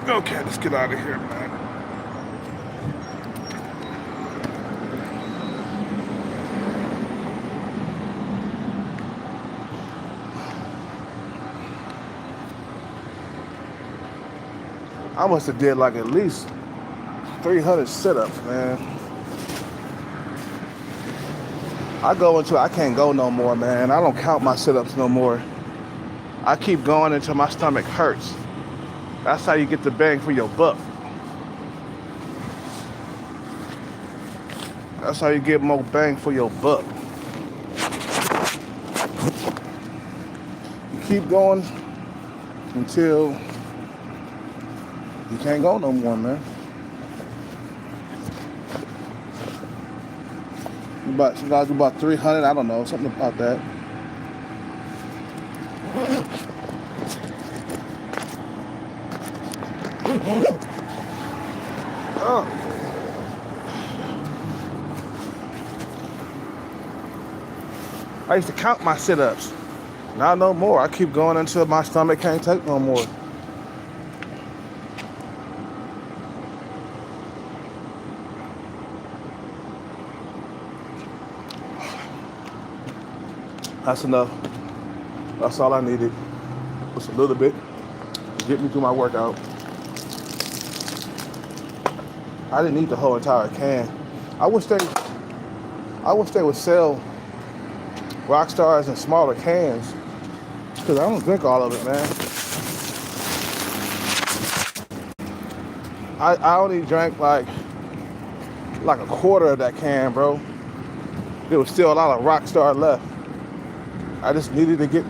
Okay, let's get out of here, man. I must have did like at least 300 sit-ups, man. I can't go no more, man. I don't count my sit-ups no more. I keep going until my stomach hurts. That's how you get the bang for your buck. That's how you get more bang for your buck. You keep going until you can't go no more, man. You gotta do about 300, I don't know, something about that. Oh. I used to count my sit-ups. Now no more. I keep going until my stomach can't take no more. That's enough. That's all I needed. Just a little bit to get me through my workout. I didn't need the whole entire can. I wish they would sell Rockstars in smaller cans, because I don't drink all of it, man. I only drank like a quarter of that can, bro. There was still a lot of Rockstar left. I just needed to get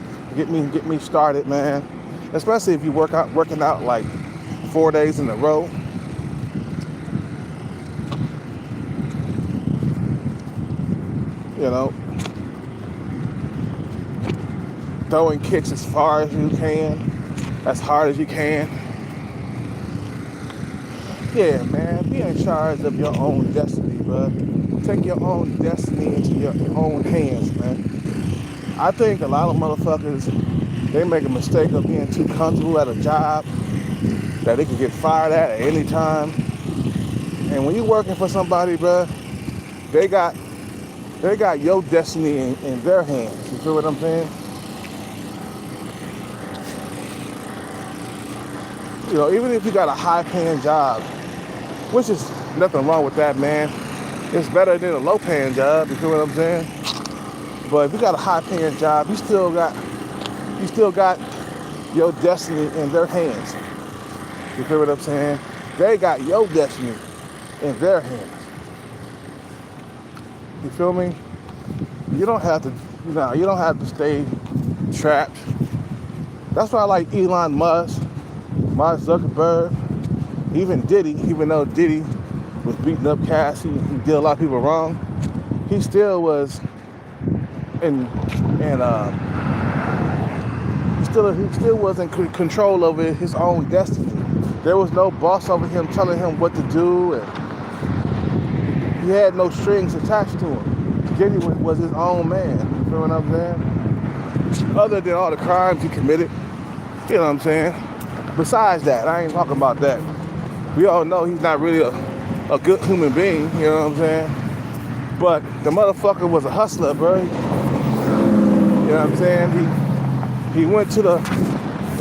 me started, man. Especially if you working out like 4 days in a row. You know, throwing kicks as far as you can, as hard as you can. Yeah, man, be in charge of your own destiny, bro. Take your own destiny into your own hands, man. I think a lot of motherfuckers, they make a mistake of being too comfortable at a job that they can get fired at any time. And when you're working for somebody, bro, they got your destiny in their hands. You feel what I'm saying? You know, even if you got a high-paying job, which is nothing wrong with that, man. It's better than a low-paying job. You feel what I'm saying? But if you got a high-paying job, you still got your destiny in their hands. You feel what I'm saying? They got your destiny in their hands. You feel me? You don't have to stay trapped. That's why I like Elon Musk, Mark Zuckerberg, even Diddy. Even though Diddy was beating up Cassie, he did a lot of people wrong, he still was he still was in control over his own destiny. There was no boss over him telling him what to do, and he had no strings attached to him. Diddy was his own man. You feel what I'm saying? Other than all the crimes he committed, you know what I'm saying? Besides that, I ain't talking about that. We all know he's not really a good human being, you know what I'm saying? But the motherfucker was a hustler, bro. You know what I'm saying? He went to the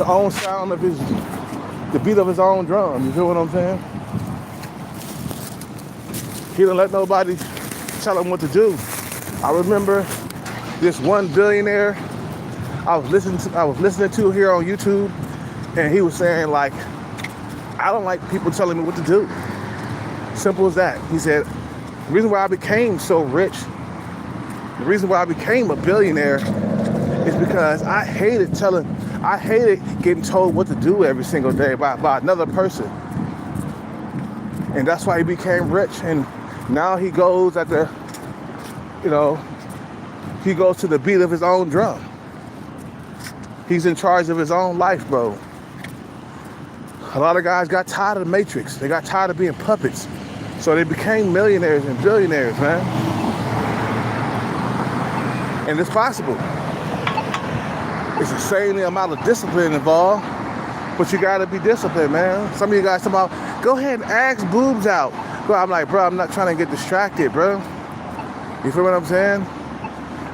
own sound of the beat of his own drum. You feel what I'm saying? He didn't let nobody tell him what to do. I remember this one billionaire I was listening to here on YouTube, and he was saying, like, I don't like people telling me what to do. Simple as that. He said, the reason why I became so rich, the reason why I became a billionaire is because I hated getting told what to do every single day by another person. And that's why he became rich. And now he goes to the beat of his own drum. He's in charge of his own life, bro. A lot of guys got tired of the Matrix. They got tired of being puppets. So they became millionaires and billionaires, man. And it's possible. It's the same amount of discipline involved. But you gotta be disciplined, man. Some of you guys talking about, go ahead and ask boobs out. Bro, I'm like, bro, I'm not trying to get distracted, bro. You feel what I'm saying?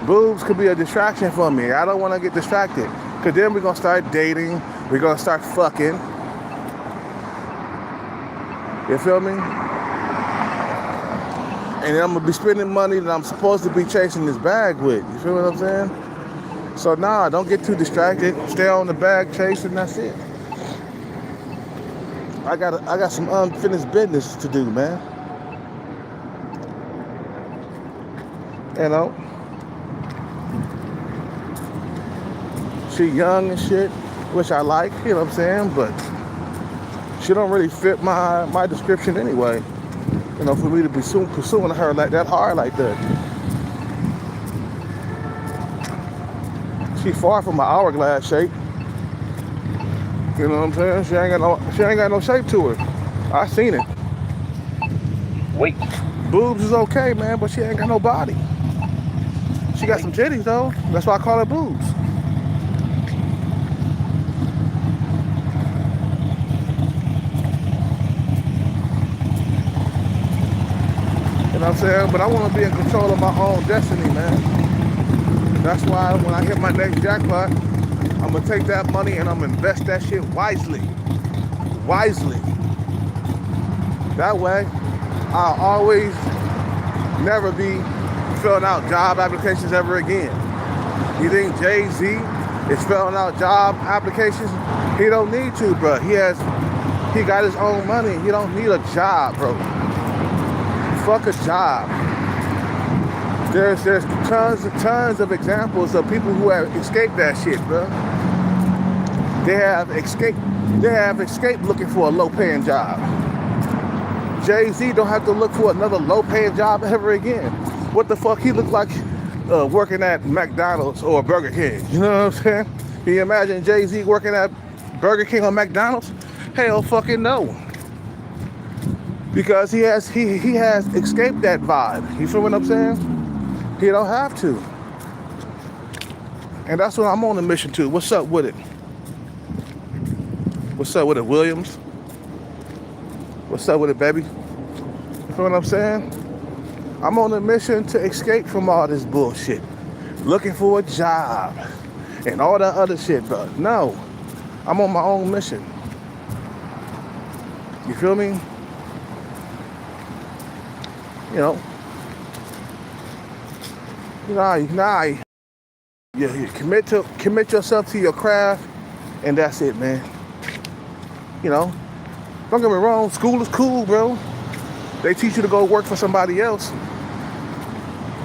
Boobs could be a distraction for me. I don't want to get distracted. Because then we're going to start dating. We're going to start fucking. You feel me? And then I'm going to be spending money that I'm supposed to be chasing this bag with. You feel what I'm saying? So nah, don't get too distracted. Stay on the bag chasing, that's it. I got some unfinished business to do, man. You know? She young and shit, which I like, you know what I'm saying? But she don't really fit my description anyway. You know, for me to be pursuing her like that hard like that. She far from my hourglass shape. You know what I'm saying? She ain't got no shape to her. I seen it. Wait. Boobs is okay, man, but she ain't got no body. She got some titties though. That's why I call her boobs. You know what I'm saying? But I want to be in control of my own destiny, man. That's why when I hit my next jackpot, I'm going to take that money and I'm going to invest that shit wisely. Wisely. That way, I'll always never be filling out job applications ever again. You think Jay-Z is filling out job applications? He don't need to, bro. He got his own money. He don't need a job, bro. Fuck a job. There's tons of examples of people who have escaped that shit, bro. They have escaped looking for a low-paying job. Jay-Z don't have to look for another low-paying job ever again. What the fuck he look like working at McDonald's or Burger King? You know what I'm saying? Can you imagine Jay-Z working at Burger King or McDonald's? Hell fucking no. Because he has escaped that vibe. You feel what I'm saying? He don't have to. And that's what I'm on a mission to. What's up with it? What's up with it, Williams? What's up with it, baby? You feel what I'm saying? I'm on a mission to escape from all this bullshit. Looking for a job and all that other shit, bro. No. I'm on my own mission. You feel me? You know, you commit yourself to your craft, and that's it, man. You know, don't get me wrong, school is cool, bro. They teach you to go work for somebody else.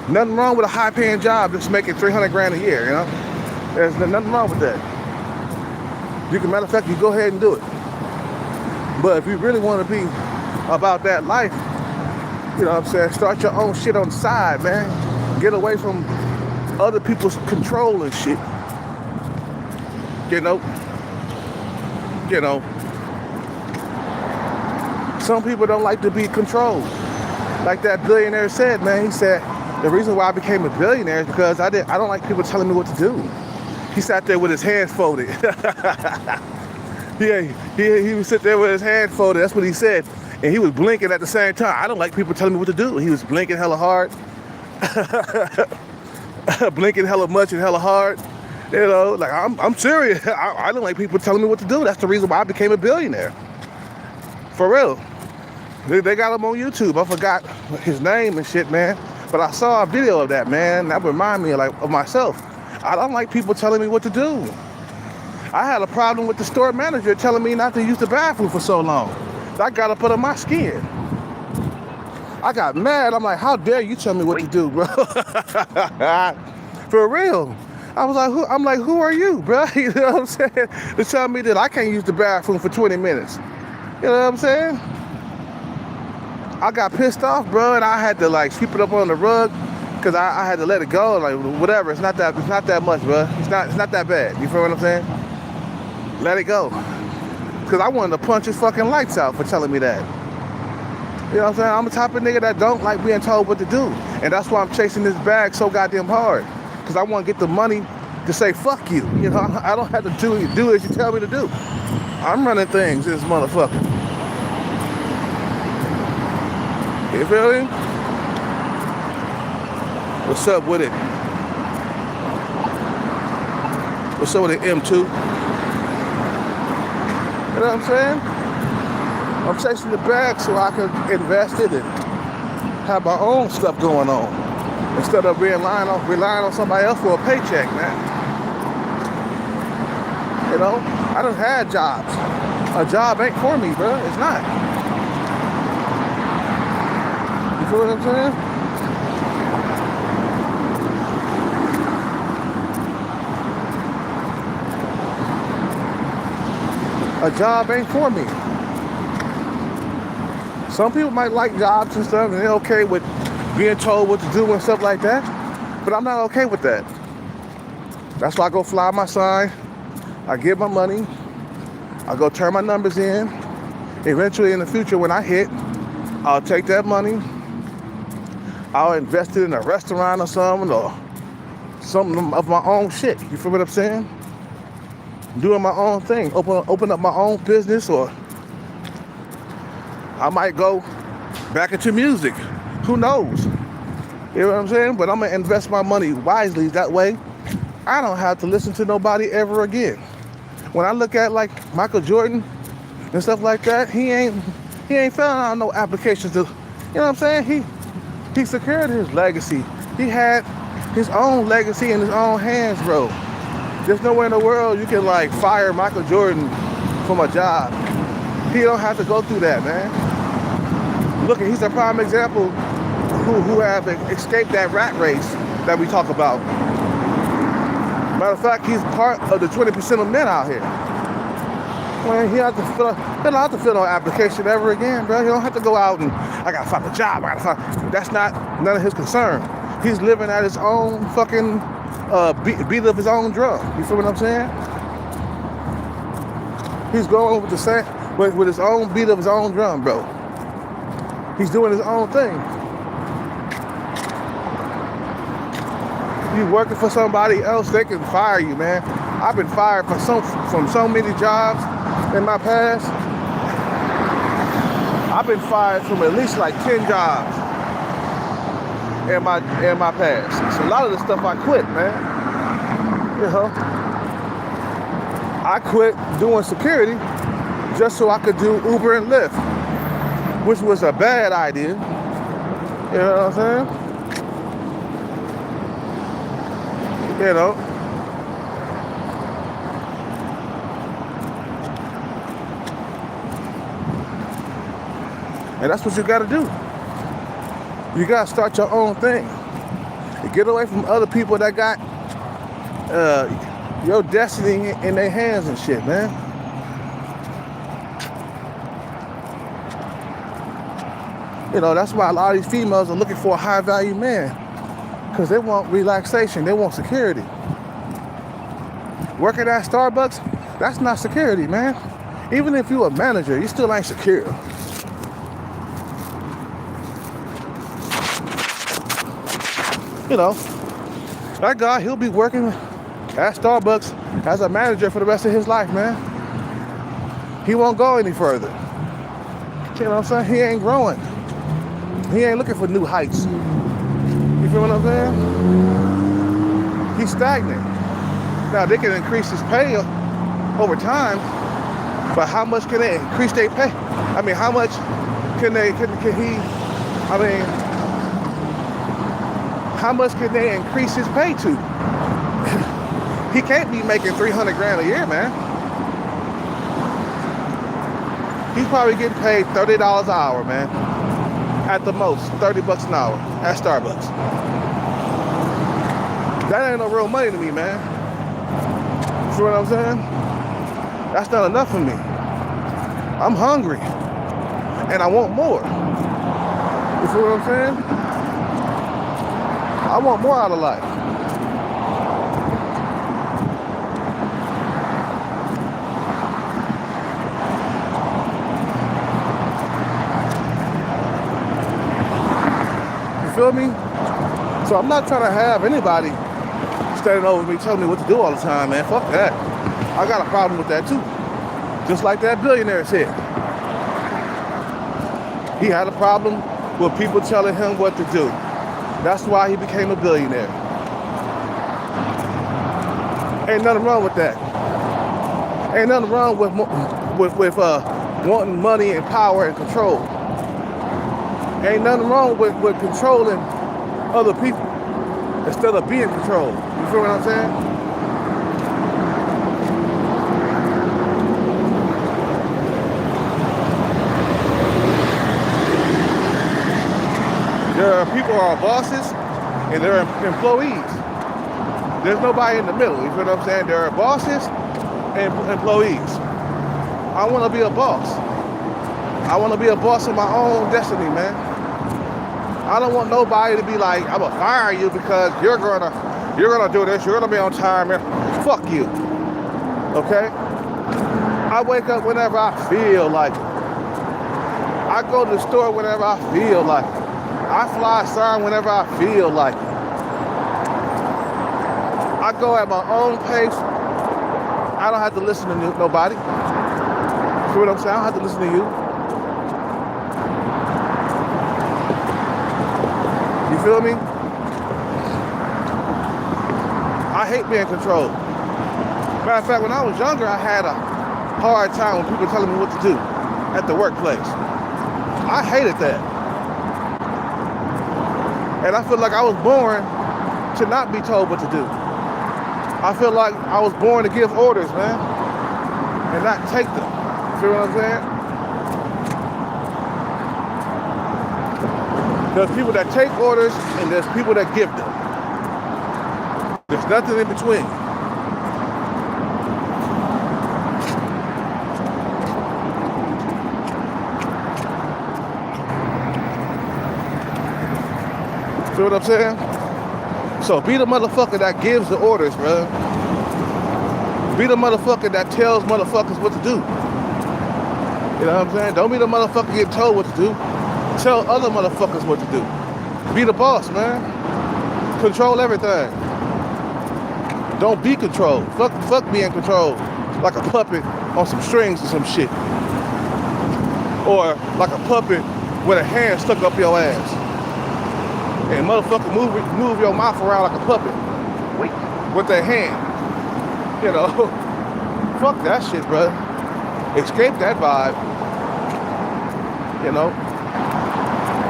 Nothing wrong with a high-paying job that's making $300 a year, you know? There's nothing wrong with that. Matter of fact, you go ahead and do it. But if you really want to be about that life, you know what I'm saying, start your own shit on the side, man. Get away from other people's control and shit. You know. Some people don't like to be controlled. Like that billionaire said, man, he said, the reason why I became a billionaire is because I don't like people telling me what to do. He sat there with his hands folded. Yeah, he would sit there with his hands folded, that's what he said. And he was blinking at the same time. I don't like people telling me what to do. He was blinking hella hard. Blinking hella much and hella hard. You know, like, I'm serious. I don't like people telling me what to do. That's the reason why I became a billionaire. For real. They got him on YouTube. I forgot his name and shit, man. But I saw a video of that, man. That reminded me of myself. I don't like people telling me what to do. I had a problem with the store manager telling me not to use the bathroom for so long. I got up under my skin. I got mad. I'm like, how dare you tell me what to do, bro? For real. I was like, who are you, bro? You know what I'm saying? To tell me that I can't use the bathroom for 20 minutes. You know what I'm saying? I got pissed off, bro, and I had to like sweep it up on the rug because I had to let it go. Like, whatever. It's not that much, bro. It's not that bad. You feel what I'm saying? Let it go. Because I wanted to punch his fucking lights out for telling me that. You know what I'm saying? I'm the type of nigga that don't like being told what to do. And that's why I'm chasing this bag so goddamn hard. Because I want to get the money to say fuck you. You know, I don't have to do as you tell me to do. I'm running things, this motherfucker. You feel me? What's up with it? What's up with the M2? You know what I'm saying? I'm chasing the bag so I can invest it and have my own stuff going on instead of relying on somebody else for a paycheck, man. You know, I done had jobs. A job ain't for me, bro. It's not. You feel what I'm saying? A job ain't for me. Some people might like jobs and stuff, and they're okay with being told what to do and stuff like that. But I'm not okay with that. That's why I go fly my sign. I get my money. I go turn my numbers in. Eventually, in the future, when I hit, I'll take that money. I'll invest it in a restaurant or something of my own shit. You feel what I'm saying? Doing my own thing. Open up my own business, or I might go back into music. Who knows? You know what I'm saying? But I'm gonna invest my money wisely. That way, I don't have to listen to nobody ever again. When I look at like Michael Jordan and stuff like that, he ain't filling out no applications to, you know what I'm saying? He secured his legacy. He had his own legacy in his own hands, bro. There's nowhere in the world you can like fire Michael Jordan from a job. He don't have to go through that, man. Look, he's a prime example who have escaped that rat race that we talk about. Matter of fact, he's part of the 20% of men out here. Well, he don't have to fill no application ever again, bro. He don't have to go out and I gotta find a job. That's not none of his concern. He's living at his own fucking beat of his own drum. You feel what I'm saying? He's going with the same with his own beat of his own drum, bro. He's doing his own thing. You working for somebody else, they can fire you, man. I've been fired from so many jobs in my past. I've been fired from at least like 10 jobs in my past. So a lot of the stuff I quit, man. You know, I quit doing security just so I could do Uber and Lyft, which was a bad idea. You know what I'm saying? You know. And that's what you gotta do. You gotta start your own thing. You get away from other people that got your destiny in their hands and shit, man. You know, that's why a lot of these females are looking for a high value man. Because they want relaxation, they want security. Working at Starbucks, that's not security, man. Even if you're a manager, you still ain't secure. You know, that guy, he'll be working at Starbucks as a manager for the rest of his life, man. He won't go any further. You know what I'm saying? He ain't growing. He ain't looking for new heights. You feel what I'm saying? He's stagnant. Now, they can increase his pay over time, but how much can they increase their pay? I mean, how much can how much can they increase his pay to? He can't be making $300 grand a year, man. He's probably getting paid $30 an hour, man. At the most, $30 an hour at Starbucks. That ain't no real money to me, man. You see what I'm saying? That's not enough for me. I'm hungry. And I want more. You see what I'm saying? I want more out of life. You feel me? So I'm not trying to have anybody standing over me telling me what to do all the time, man. Fuck that. I got a problem with that too. Just like that billionaire said. He had a problem with people telling him what to do. That's why he became a billionaire. Ain't nothing wrong with that. Ain't nothing wrong with wanting money and power and control. Ain't nothing wrong with controlling other people instead of being controlled. You feel what I'm saying? There are people who are bosses and there are employees. There's nobody in the middle. You feel what I'm saying? There are bosses and employees. I want to be a boss. I want to be a boss of my own destiny, man. I don't want nobody to be like, I'm gonna fire you because you're gonna do this. You're gonna be on time. Fuck you. Okay? I wake up whenever I feel like it. I go to the store whenever I feel like it. I fly sign whenever I feel like it. I go at my own pace. I don't have to listen to nobody. See what I'm saying? I don't have to listen to you. You feel me? I hate being controlled. Matter of fact, when I was younger, I had a hard time when people telling me what to do at the workplace. I hated that. And I feel like I was born to not be told what to do. I feel like I was born to give orders, man, and not take them. You feel what I'm saying? There's people that take orders and there's people that give them. There's nothing in between. Feel what I'm saying? So be the motherfucker that gives the orders, bro. Be the motherfucker that tells motherfuckers what to do. You know what I'm saying? Don't be the motherfucker getting told what to do. Tell other motherfuckers what to do. Be the boss, man. Control everything. Don't be controlled. Fuck being controlled like a puppet on some strings or some shit. Or like a puppet with a hand stuck up your ass. And motherfucker move your mouth around like a puppet. Wait. With their hand. You know. Fuck that shit, bro. Escape that vibe. You know.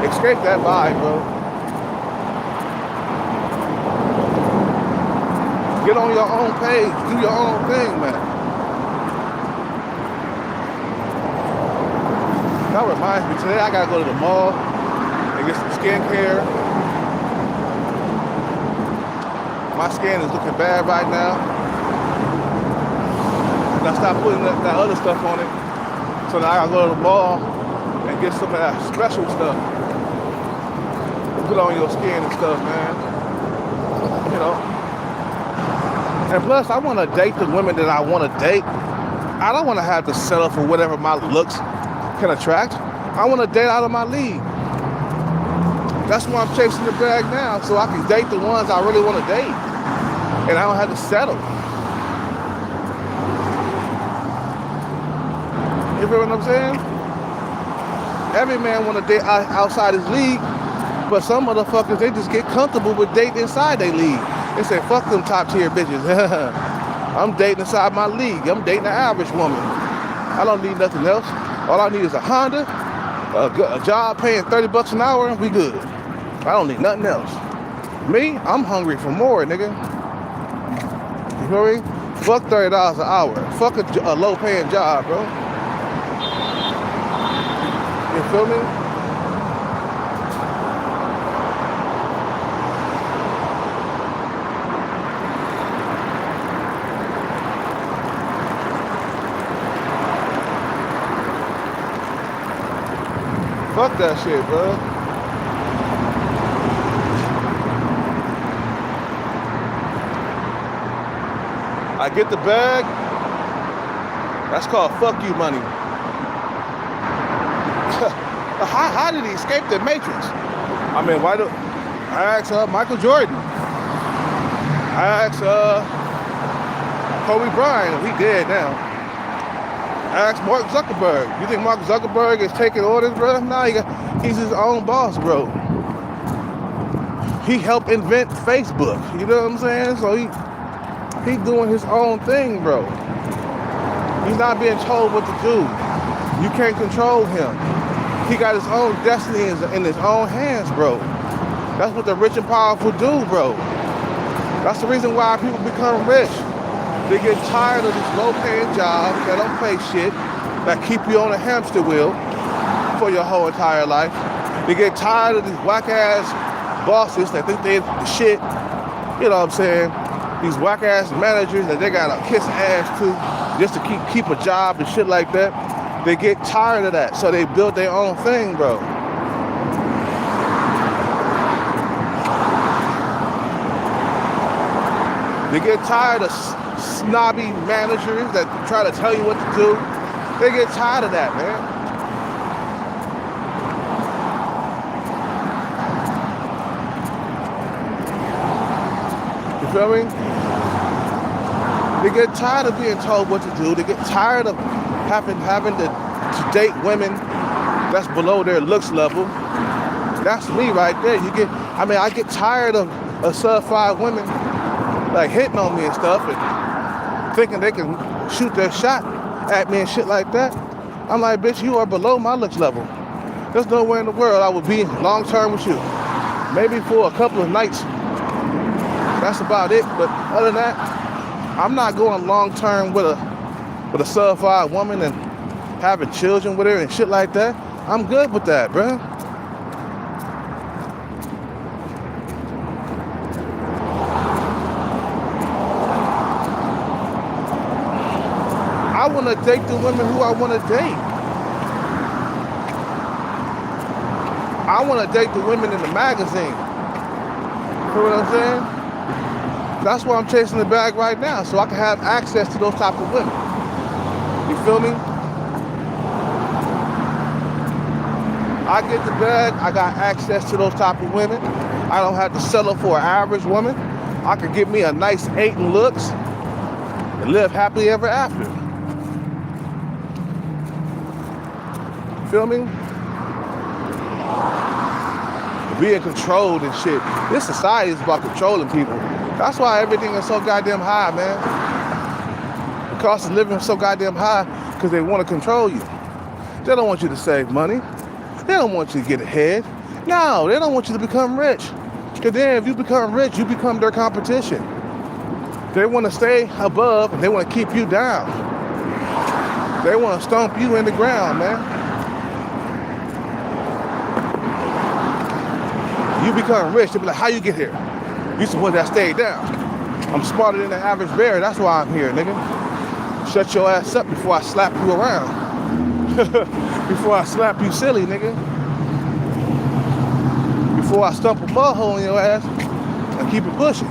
Escape that vibe, bro. Get on your own page. Do your own thing, man. That reminds me, today I gotta go to the mall and get some skincare. My skin is looking bad right now. And I stopped putting that other stuff on it. So now I gotta go to the mall and get some of that special stuff. Put on your skin and stuff, man. You know. And plus, I want to date the women that I want to date. I don't want to have to settle for whatever my looks can attract. I want to date out of my league. That's why I'm chasing the bag now, so I can date the ones I really want to date. And I don't have to settle. You feel what I'm saying? Every man want to date outside his league, but some motherfuckers, they just get comfortable with dating inside their league. They say, fuck them top tier bitches. I'm dating inside my league. I'm dating an average woman. I don't need nothing else. All I need is a Honda, a job paying $30 an hour, and we good. I don't need nothing else. Me, I'm hungry for more, nigga. You feel me? Fuck $30 an hour. Fuck a low paying job, bro. You feel me? Fuck that shit, bro. I get the bag. That's called fuck you money. How did he escape the Matrix? I mean, why do I asked Michael Jordan? I asked Kobe Bryant. He dead now. Ask Mark Zuckerberg. You think Mark Zuckerberg is taking orders, bro? Nah, he's his own boss, bro. He helped invent Facebook. You know what I'm saying? So he doing his own thing, bro. He's not being told what to do. You can't control him. He got his own destiny in his own hands, bro. That's what the rich and powerful do, bro. That's the reason why people become rich. They get tired of these low-paying jobs that don't pay shit, that keep you on a hamster wheel for your whole entire life. They get tired of these whack-ass bosses that think they're the shit. You know what I'm saying? These whack-ass managers that they gotta kiss ass to just to keep a job and shit like that. They get tired of that, so they build their own thing, bro. They get tired of snobby managers that try to tell you what to do. They get tired of that, man. You feel me? They get tired of being told what to do. They get tired of having to date women that's below their looks level. That's me right there. I get tired of certified women like hitting on me and stuff and thinking they can shoot their shot at me and shit like that. I'm like, bitch, you are below my looks level. There's nowhere in the world I would be long term with you. Maybe for a couple of nights. That's about it. But other than that, I'm not going long term with a certified woman and having children with her and shit like that. I'm good with that, bro. I want to date the women who I want to date. I want to date the women in the magazine. You know what I'm saying? That's why I'm chasing the bag right now, so I can have access to those type of women. You feel me? I get the bag, I got access to those type of women. I don't have to settle for an average woman. I could get me a nice 8 in looks and live happily ever after. Feel me? Being controlled and shit. This society is about controlling people. That's why everything is so goddamn high, man. The cost of living is so goddamn high because they want to control you. They don't want you to save money. They don't want you to get ahead. No, they don't want you to become rich. Because then if you become rich, you become their competition. They want to stay above and they want to keep you down. They want to stomp you in the ground, man. You become rich, they'll be like, how you get here? You supposed to stay down. I'm smarter than the average bear, that's why I'm here, nigga. Shut your ass up before I slap you around. Before I slap you silly, nigga. Before I stump a ball hole in your ass and keep it pushing.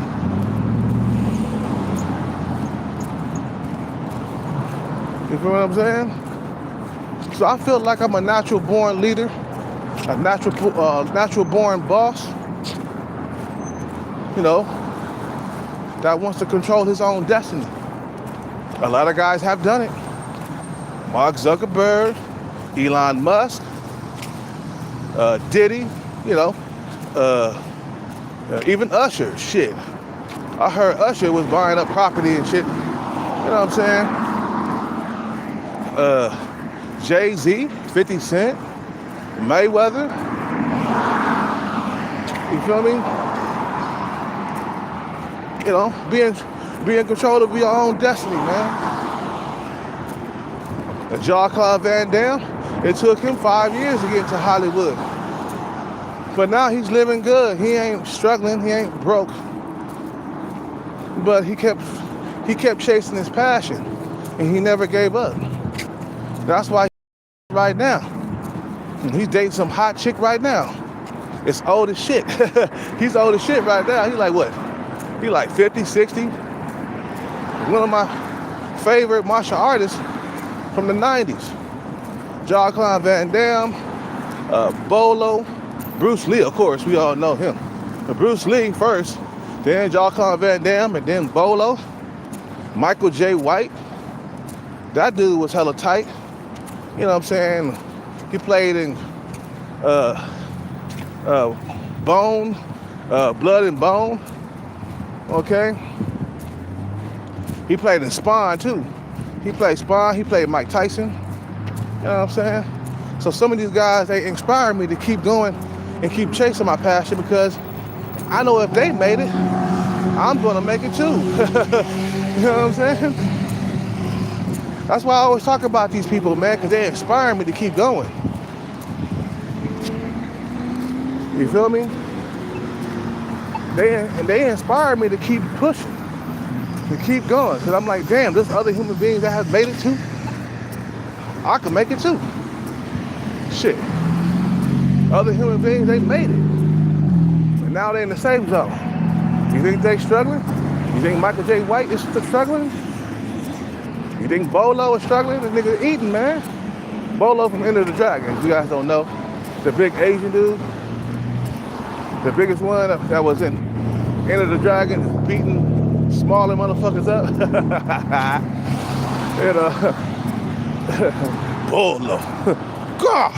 You feel what I'm saying? So I feel like I'm a natural born leader. A natural born boss, you know, that wants to control his own destiny. A lot of guys have done it. Mark Zuckerberg, Elon Musk, Diddy, you know, even Usher, shit. I heard Usher was buying up property and shit. You know what I'm saying? Jay-Z, 50 Cent, Mayweather, you feel me? You know, being in control of your own destiny, man. And Jean-Claude Van Damme, it took him 5 years to get into Hollywood. But now he's living good. He ain't struggling, he ain't broke. But he kept chasing his passion and he never gave up. That's why he's right now. He's dating some hot chick right now. It's old as shit. He's old as shit right now. He's like what? He like 50, 60. One of my favorite martial artists from the 90s. Jean-Claude Van Damme, Bolo, Bruce Lee, of course, we all know him. But Bruce Lee first, then Jean-Claude Van Damme, and then Bolo, Michael J. White, That dude was hella tight. You know what I'm saying? He played in Bone, Blood and Bone. Okay? He played in Spawn too. He played Spawn, he played Mike Tyson. You know what I'm saying? So some of these guys, they inspire me to keep going and keep chasing my passion, because I know if they made it, I'm gonna make it too. You know what I'm saying? That's why I always talk about these people, man, because they inspire me to keep going. You feel me? They inspire me to keep pushing, to keep going. Because I'm like, damn, there's other human beings that have made it too. I can make it too. Shit. Other human beings, they made it. And now they're in the safe zone. You think they struggling? You think Michael J. White is struggling? You think Bolo is struggling? The nigga eating, man. Bolo from Enter the Dragon. If you guys don't know, the big Asian dude, the biggest one that was in Enter the Dragon, beating smaller motherfuckers up. You know, Bolo. God.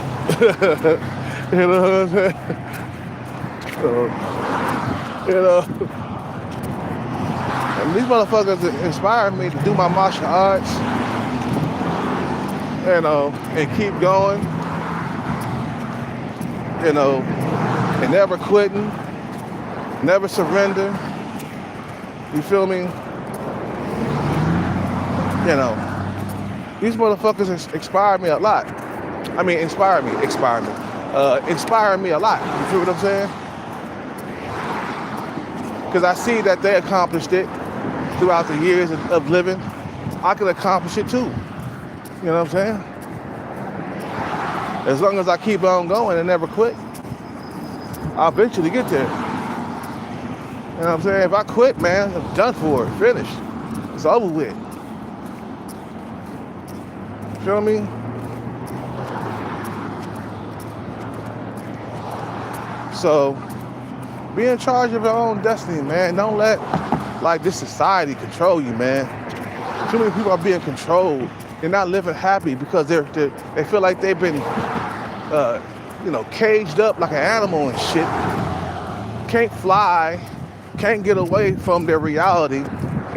You know what I'm saying? So, you know, and these motherfuckers inspire me to do my martial arts, you know, and keep going, you know, and never quitting, never surrender. You feel me? You know, these motherfuckers inspire me a lot. I mean, inspire me a lot. You feel what I'm saying? Because I see that they accomplished it throughout the years of living. I can accomplish it too. You know what I'm saying? As long as I keep on going and never quit, I'll eventually get there. You know what I'm saying? If I quit, man, I'm done for it. Finished. It's over with. Feel me? So, be in charge of your own destiny, man. Don't let, like, this society control you, man. Too many people are being controlled. They're not living happy because they feel like they've been, you know, caged up like an animal and shit. Can't fly, can't get away from their reality.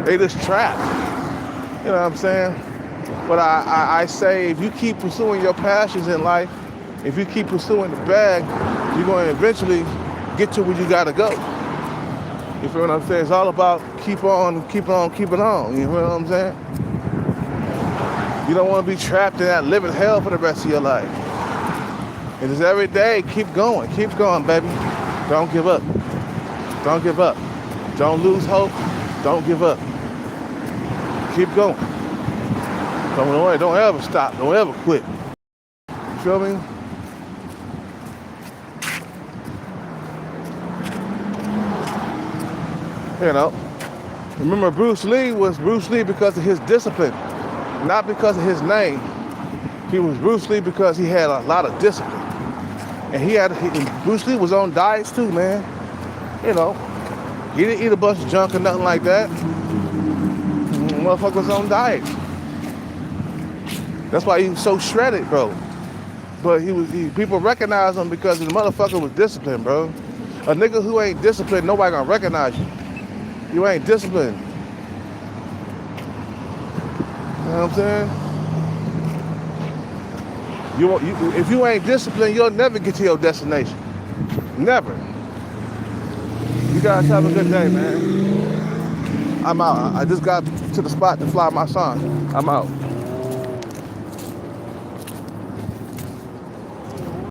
They just trapped. You know what I'm saying? But I say, if you keep pursuing your passions in life, if you keep pursuing the bag, you're going to eventually get to where you got to go. You feel what I'm saying? It's all about keep on. You feel what I'm saying? You don't want to be trapped in that living hell for the rest of your life. And just every day, keep going, baby. Don't give up. Don't give up. Don't lose hope. Don't give up. Keep going. Don't ever stop. Don't ever quit. You feel me? You know, remember Bruce Lee was Bruce Lee because of his discipline, not because of his name. He was Bruce Lee because he had a lot of discipline. And Bruce Lee was on diets too, man. You know, he didn't eat a bunch of junk or nothing like that. Motherfucker was on diet. That's why he was so shredded, bro. But people recognize him because the motherfucker was disciplined, bro. A nigga who ain't disciplined, nobody gonna recognize you. You ain't disciplined. You know what I'm saying? If you ain't disciplined, you'll never get to your destination. Never. You guys have a good day, man. I'm out. I just got to the spot to fly my son. I'm out.